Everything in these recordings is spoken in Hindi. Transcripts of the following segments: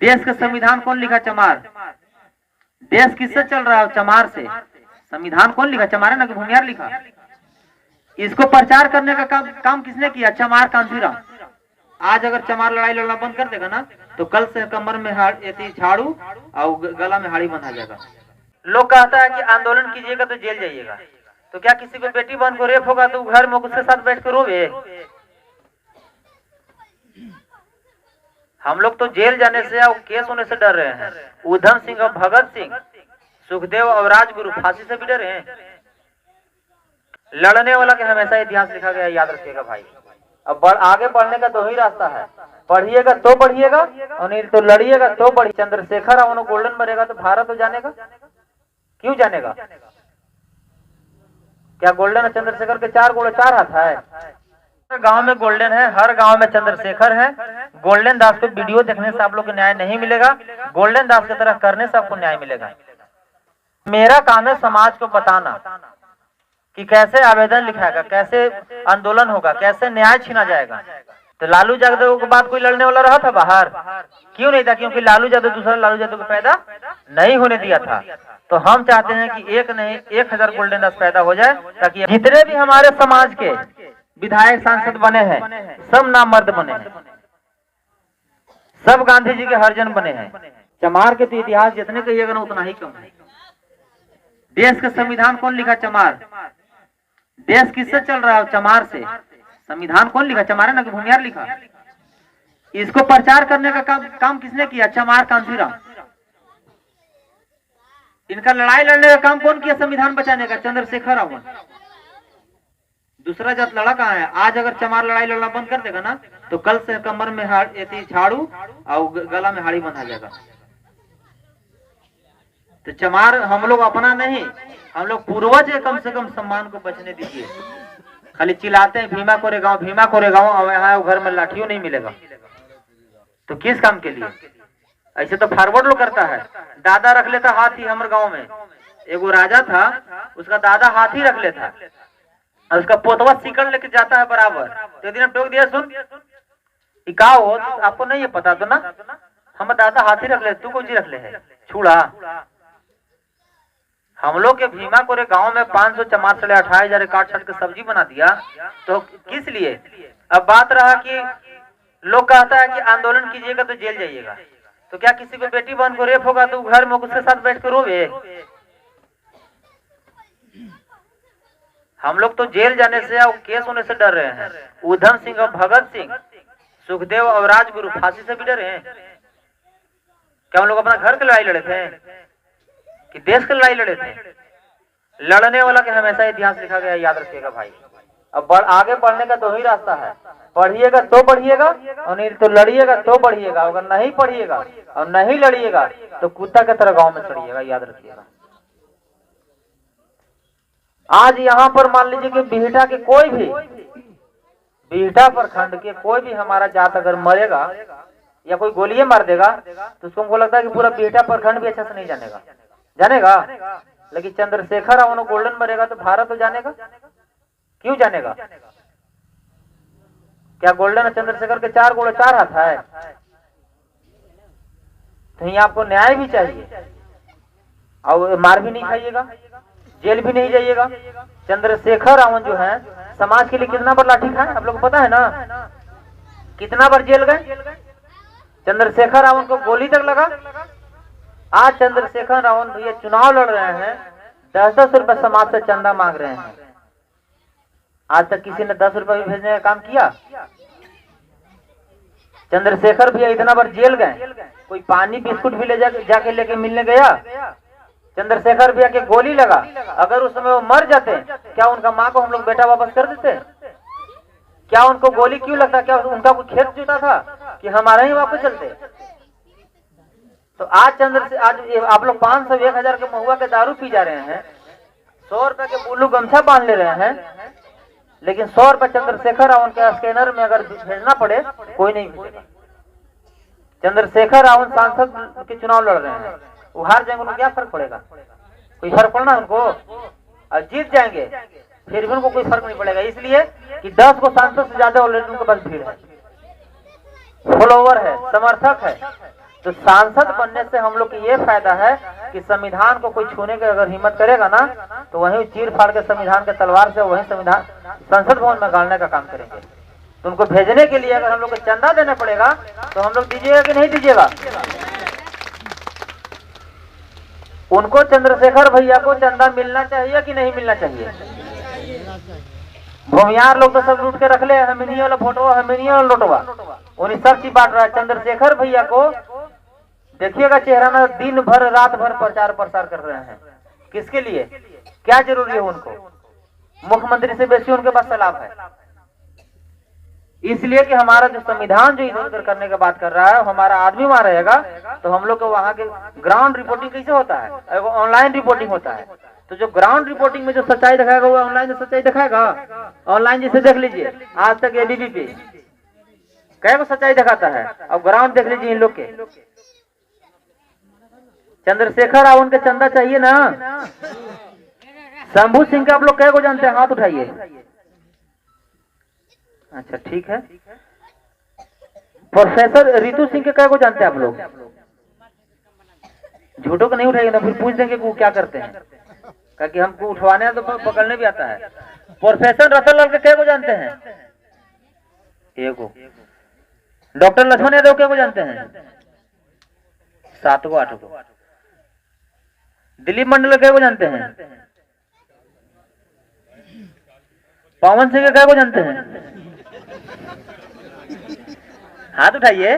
देश का संविधान कौन लिखा? चमार। देश किससे चल रहा है? चमार से। संविधान कौन लिखा? चमार है ना कि भूमिहार लिखा? इसको प्रचार करने का काम किसने किया? चमार कांसीराम। आज अगर चमार लड़ाई लड़ना बंद कर देगा ना तो कल से कमर में झाड़ू और गला में हाड़ी बंधा जाएगा। लोग कहता है कि आंदोलन कीजिएगा तो जेल जाइएगा, तो क्या किसी को बेटी बहन को रेप होगा तो घर में उसके साथ बैठ कर रोवे? हम लोग तो जेल जाने से और केस होने से डर रहे हैं। उधम सिंह और भगत सिंह, सुखदेव और राजगुरु फांसी से भी डरे हैं। लड़ने वाला के हमेशा इतिहास लिखा गया, याद रखिएगा भाई। अब आगे बढ़ने का दो ही रास्ता है, पढ़िएगा तो बढ़िएगा और नहीं तो लड़िएगा तो बढ़िए। चंद्रशेखर और गोल्डन मरेगा तो भारत हो जानेगा? क्यों जानेगा? क्या गोल्डन और चंद्रशेखर के चार गोले चार हाथ है? गांव में गोल्डन है, हर गांव में चंद्रशेखर है। गोल्डन दास को वीडियो देखने से आप लोग को न्याय नहीं मिलेगा, गोल्डन दास की तरह करने से आपको न्याय मिलेगा। मेरा काम है समाज को बताना कि कैसे आवेदन लिखाएगा, कैसे आंदोलन होगा, कैसे न्याय छीना जाएगा। तो लालू यादव के बाद कोई लड़ने वाला रहा था बाहर? क्यों नहीं था? क्योंकि लालू यादव दूसरा लालू यादव को पैदा नहीं होने दिया था। तो हम चाहते हैं कि एक नहीं 1000 गोल्डन दास पैदा हो जाए, ताकि जितने भी हमारे समाज के विधायक सांसद बने हैं सब नामर्द बने हैं, सब गांधी जी के हरिजन बने हैं। चमार के तो इतिहास जितने कहिएगा ना उतना ही कम है। देश का संविधान कौन लिखा? चमार। देश किससे चल रहा है? चमार से। संविधान कौन लिखा? चमार है ना कि भूमिहार लिखा? इसको प्रचार करने का काम किसने किया? चमार कांसीराम। इनका लड़ाई लड़ने का काम कौन किया? संविधान बचाने का चंद्रशेखर रावण। दूसरा जात लड़ा कहाँ है? आज अगर चमार लड़ाई लड़ना बंद कर देगा ना तो कल से कमर में झाड़ू और गला में हाड़ी बंधा जाएगा। तो चमार हम लोग अपना नहीं, हम लोग पूर्वज है, कम से कम सम्मान को बचने दीजिए। खाली चिल्लाते हैं भीमा कोरेगांव, भीमा कोरेगांव, और यहाँ घर में लाठियों नहीं मिलेगा तो किस काम के लिए? ऐसे तो फॉरवर्ड लोग करता है। दादा रख लेता हाथी। हमारे गांव में एगो राजा था, उसका दादा हाथी रख लेता और उसका पोतवा सिकड़ लेके जाता है बराबर। तो एक दिन टोक दिया, सुन का हो आपको नहीं है पता तो ना, हम दादा हाथी रख ले, तू कौन सी रख ले है छूड़ा? हम लोग के भीमा कोरे गांव में 500 चमार से 28,000 काट छट के सब्जी बना दिया, तो किस लिए? अब बात रहा कि लोग कहता है कि आंदोलन कीजिएगा तो जेल जाइएगा, तो क्या किसी को बेटी बहन को रेप होगा तो घर में उसके साथ बैठ कर रोवे? हम लोग तो जेल जाने से और केस होने से डर रहे हैं। उधम सिंह और भगत सिंह, सुखदेव और राजगुरु फांसी से भी डरे हैं। क्या हम लोग अपना घर की लड़ाई लड़े थे कि देश की लड़ाई लड़े थे? लड़ने वाला के हमेशा इतिहास लिखा गया, याद रखिएगा भाई। अब आगे बढ़ने का दो ही रास्ता है, पढ़िएगा तो बढ़िएगा और नहीं तो लड़िएगा तो बढ़िएगा। अगर नहीं पढ़िएगा और नहीं लड़िएगा तो कुत्ता की तरह गांव में चढ़िएगा, याद रखिएगा। आज यहाँ पर मान लीजिए कि बिहटा के कोई भी, बिहटा प्रखंड के कोई भी हमारा जात अगर मरेगा या कोई गोलिये मार देगा तो उसको हमको लगता है कि पूरा बिहटा प्रखंड भी अच्छा से नहीं जानेगा, जानेगा। लेकिन चंद्रशेखर और गोल्डन मरेगा तो भारत तो जानेगा? क्यों जानेगा? क्या गोल्डन और चंद्रशेखर के चार गोले चार हाथ है? तो यहाँ आपको न्याय भी चाहिए और मार भी नहीं खाइएगा, जेल भी नहीं जाइएगा। चंद्रशेखर रावण जो है समाज के लिए कितना बार लाठी खाए आप लोग को पता है ना? कितना बार जेल गए? चंद्रशेखर रावण को गोली तक लगा। आज चंद्रशेखर रावण भैया चुनाव लड़ रहे हैं, 10-10 रुपए समाज से चंदा मांग रहे हैं। आज तक किसी ने 10 रुपए भी भेजने का काम किया? चंद्रशेखर भैया इतना बार जेल गए, कोई पानी बिस्कुट भी ले जाके लेके मिलने गया? चंद्रशेखर भैया के गोली लगा, अगर उस समय वो मर जाते क्या उनका माँ को हम लोग बेटा वापस कर देते? क्या उनको गोली क्यों लगता? क्या उनका कोई खेत जुटा था कि हमारा ही वापस चलते? तो आज आज आप लोग 500-1000 के महुआ के दारू पी जा रहे हैं, 100 रुपए के बुल्लू गमछा बांध ले रहे हैं, लेकिन 100 रुपए चंद्रशेखर रावण के स्कैनर में अगर भेजना पड़े कोई नहीं भेजेगा। चंद्रशेखर रावण सांसद के चुनाव लड़ रहे हैं, वो हार जाएंगे, उनको क्या फर्क पड़ेगा? कोई फर्क पड़ना उनको? और जीत जाएंगे फिर भी उनको कोई फर्क नहीं पड़ेगा, इसलिए कि 10 को सांसद से ज्यादा ऑलरेडी उनके पास भीड़ है, फॉलोवर है, समर्थक है। तो सांसद बनने से हम लोग को ये फायदा है कि संविधान को कोई छूने की अगर हिम्मत करेगा ना तो वहीं चीर फाड़ के संविधान के तलवार से वहीं संविधान संसद भवन में गाड़ने का काम करेंगे। तो उनको भेजने के लिए अगर हम लोग को चंदा देना पड़ेगा तो हम लोग दीजिएगा कि नहीं दीजिएगा? उनको चंद्रशेखर भैया को चंदा मिलना चाहिए कि नहीं मिलना चाहिए? भूमियार लोग तो सब लूट के रख ले, हमिनी वाला फोटो हमिनी वाला नोटवा उन्हीं सब चीज बांट रहा है। चंद्रशेखर भैया को देखिएगा चेहरा में दिन भर रात भर प्रचार प्रसार कर रहे हैं। किसके लिए? क्या जरूरी है उनको? मुख्यमंत्री से बेसी उनके पास सलाह है। इसलिए कि हमारा जो संविधान जो इधर उधर करने की बात कर रहा है, हमारा आदमी वहां रहेगा तो हम लोग को वहां के ग्राउंड रिपोर्टिंग कैसे होता है? ऑनलाइन रिपोर्टिंग होता है। तो जो ग्राउंड रिपोर्टिंग में जो सच्चाई दिखाएगा वो ऑनलाइन में सच्चाई दिखाएगा। ऑनलाइन जैसे देख लीजिए आज तक एबीपी पे क्या वो सच्चाई दिखाता है। अब ग्राउंड देख लीजिए इन लोग के। चंद्रशेखर राव उनके चंदा चाहिए ना। शंभू सिंह के आप लोग क्या को जानते हैं? हाथ उठाइए। अच्छा ठीक है। प्रोफेसर रितु सिंह के क्या को जानते हैं आप लोग? झूठों को नहीं उठाइए ना, फिर पूछ देंगे कि वो क्या करते हैं, क्योंकि हमको उठवाने तो पकड़ने भी आता है। प्रोफेसर रतन लाल के क्या को जानते हैं? एगो। डॉक्टर लक्ष्मण यादव क्या को जानते हैं? 7 को 8 को। दिलीप मंडल क्या को जानते हैं? पवन सिंह क्या को जानते हैं? हाथ उठाइए।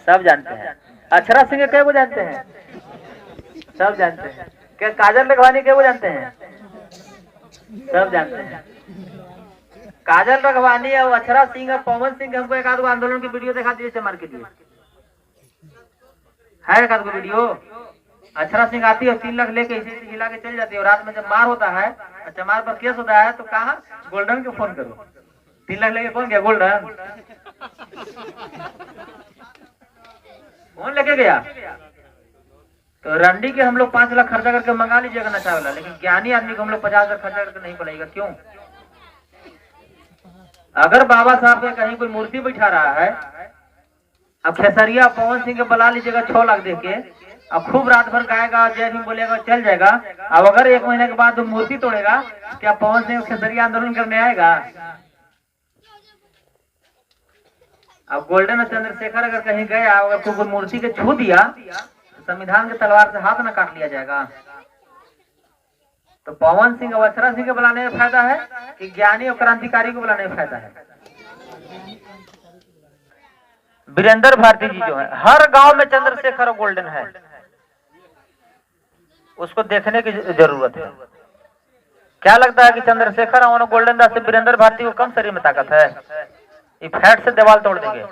सब जानते हैं। अक्षरा सिंह क्या को जानते हैं? सब जानते हैं। क्या काजल रघवानी क्या को जानते हैं? सब जानते हैं। काजल रघवानी और अक्षरा सिंह और पवन सिंह हमको एक आध आंदोलन की वीडियो दिखा दीजिए चमार के लिए। है एक आध वीडियो? अक्षरा सिंह आती है 3 लाख लेके इसे हिला के चल जाती है और रात में जब मार होता है और चमार पर केस होता है तो कहा गोल्डन को फोन करो। 3 लाख लेके कौन गया? गोल्डन कौन लेके गया? तो रंडी के हम लोग 5 लाख खर्चा करके मंगा लीजिएगा नशा वाला, लेकिन ज्ञानी आदमी को हम लोग 50 लाख खर्चा करके नहीं पड़ेगा। क्यों? अगर बाबा साहब के कहीं कोई मूर्ति बैठा रहा है, अब खेसरिया पवन सिंह के बुला लीजिएगा 6 लाख दे के, अब खूब रात भर गाएगा, जय भीम बोलेगा, चल जाएगा। अब अगर 1 महीने के बाद मूर्ति तोड़ेगा, क्या पवन सिंह खेसरिया आंदोलन करने आएगा? अब गोल्डन और चंद्रशेखर अगर कहीं गया, अगर कोई मूर्ति के छू दिया तो संविधान के तलवार से हाथ न काट लिया जाएगा। तो पवन सिंह और अक्षरा सिंह के बुलाने में फायदा है कि ज्ञानी और क्रांतिकारी को बुलाने में फायदा है? वीरेंद्र भारती जी जो है, हर गांव में चंद्रशेखर और गोल्डन है, उसको देखने की जरूरत है। क्या लगता है कि चंद्रशेखर और गोल्डन दास से वीरेंद्र भारती को कम शरीर में ताकत है? ये फैट से दीवार तोड़ देंगे।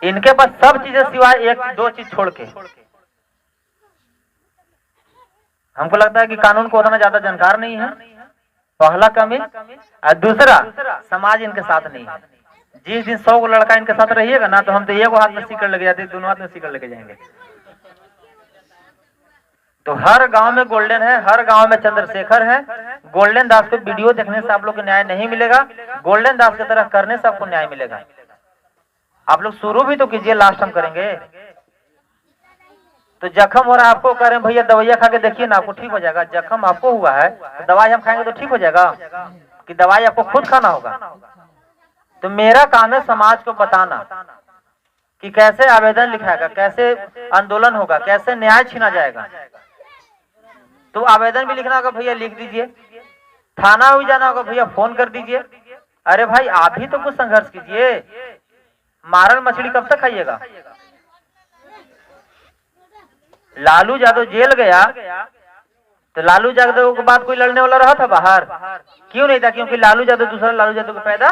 इनके पास सब चीजें सिवाय 1-2 चीज छोड़ के। हमको लगता है कि कानून को उतना ज्यादा जानकार नहीं है, पहला कमी, और दूसरा समाज इनके साथ नहीं है। जिस दिन 100 को लड़का इनके साथ रहिएगा ना तो हम तो 1 हाथ में सीकर लेके जाते, 2 हाथ में सीकर लेके जाएंगे। तो हर गांव में गोल्डन है, हर गांव में चंद्रशेखर है। गोल्डन दास को वीडियो देखने से आप लोग को न्याय नहीं मिलेगा, गोल्डन दास की तरह करने से आपको न्याय मिलेगा। आप लोग शुरू भी तो कीजिए, लास्ट हम करेंगे। तो जख्म हो रहा है आपको, कह रहे हैं भैया दवाइयाँ खा के देखिए ना आपको ठीक हो जाएगा। जख्म आपको हुआ है तो दवाई हम खाएंगे तो ठीक हो जाएगा कि दवाई आपको खुद खाना होगा? तो मेरा काम है समाज को बताना कि कैसे आवेदन लिखाएगा, कैसे आंदोलन होगा, कैसे न्याय छीना जाएगा। तो आवेदन भी लिखना होगा, भैया लिख दीजिए। थाना भी जाना होगा, भैया फोन कर दीजिए। अरे भाई आप ही तो कुछ संघर्ष कीजिए। मारल मछली कब तक खाइएगा? लालू यादव जेल गया तो लालू यादव के बाद कोई लड़ने वाला रहा था बाहर? क्यों नहीं था? क्योंकि लालू यादव दूसरा लालू यादव को पैदा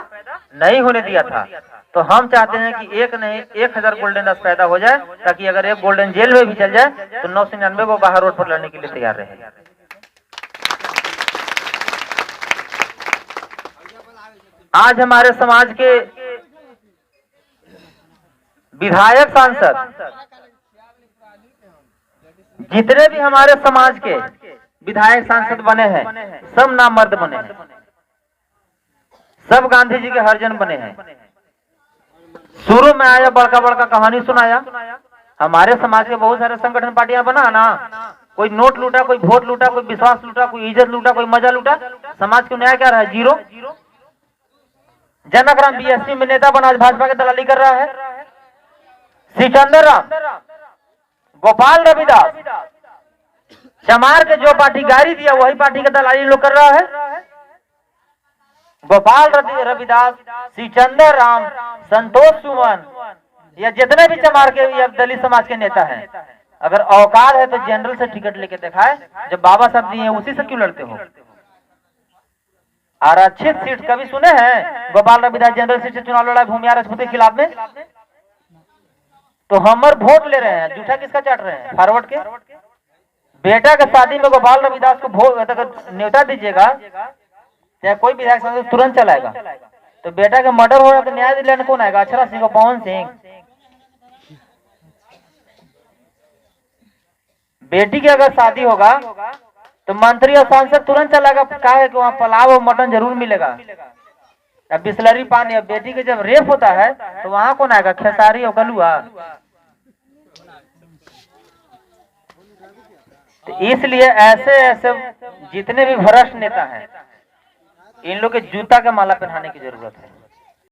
नहीं होने दिया था। तो हम चाहते हैं कि 1 नहीं 1000 गोल्डन दास पैदा हो जाए, ताकि अगर एक गोल्डन जेल में भी चल जाए तो 999 वो बाहर रोड पर लड़ने के लिए तैयार रहे। आज हमारे समाज के विधायक सांसद जितने भी हमारे समाज के विधायक सांसद बने हैं, सब नामर्द बने हैं, सब गांधी जी के हरिजन बने हैं, शुरू में आया बड़का बड़का कहानी सुनाया। हमारे समाज के बहुत सारे संगठन पार्टियां बना ना, कोई नोट लूटा, कोई वोट लूटा, कोई विश्वास लूटा, कोई इज्जत लूटा, कोई मजा लूटा। समाज को न्याय क्या रहा है? जीरो। जनकराम बीएसपी में नेता बना, भाजपा की दलाली कर रहा है। सिकंदर राम, गोपाल रविदास, चमार के जो पार्टी गाड़ी दिया वही पार्टी का दलाली लोग कर रहा है। गोपाल रविदास, सिकंदर राम, संतोष सुमन, या जितने भी चमार के या दलित समाज के नेता हैं, अगर औकात है तो जनरल से टिकट लेके दिखाए। जब बाबा साहब दिए हैं उसी से क्यों लड़ते हो? आरक्षित सीट कभी सुने हैं? गोपाल रविदास जनरल सीट से चुनाव लड़ा भूमिया राजपूत के खिलाफ में, तो हमर वोट ले रहे हैं, जूठा किसका चाट रहे हैं? फॉरवर्ड के बेटा के शादी में गोपाल रविदास को वोट न्योता दीजिएगा, चाहे कोई विधायक सदस्य तुरंत चलाएगा। तो बेटा का मर्डर हो रहा है तो न्याय दिलाने कौन आएगा? अक्षरा सिंह, पवन सिंह। बेटी की अगर शादी होगा तो मंत्री और सांसद तुरंत चलाएगा, क्या है कि वहाँ पुलाव और मटन जरूर मिलेगा, अब बिस्लरी पानी। अब बेटी के जब रेप होता है तो वहां कौन आएगा? खेसारी और कलुआ। तो इसलिए ऐसे ऐसे जितने भी भ्रष्ट नेता हैं, इन लोग के जूता के माला पहनाने की जरूरत है।